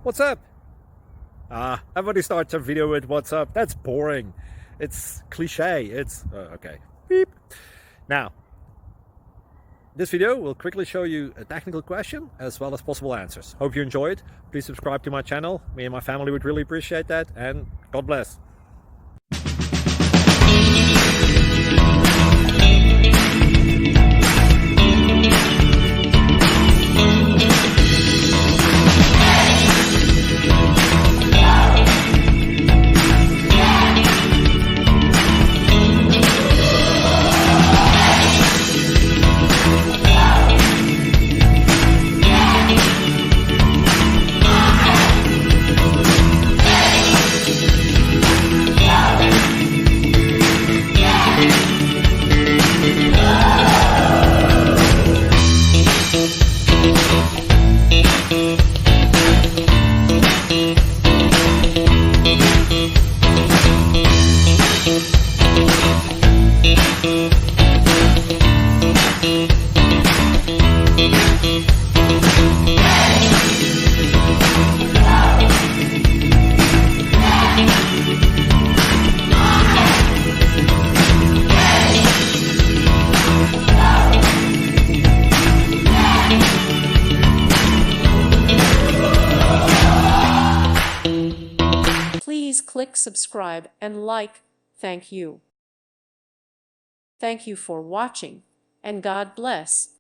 What's up? Everybody starts a video with what's up. That's boring. It's cliche. It's okay. Beep. Now, this video will quickly show you a technical question as well as possible answers. Hope you enjoy it. Please subscribe to my channel. Me and my family would really appreciate that, and God bless. Please click subscribe and like. Thank you. Thank you for watching, and God bless.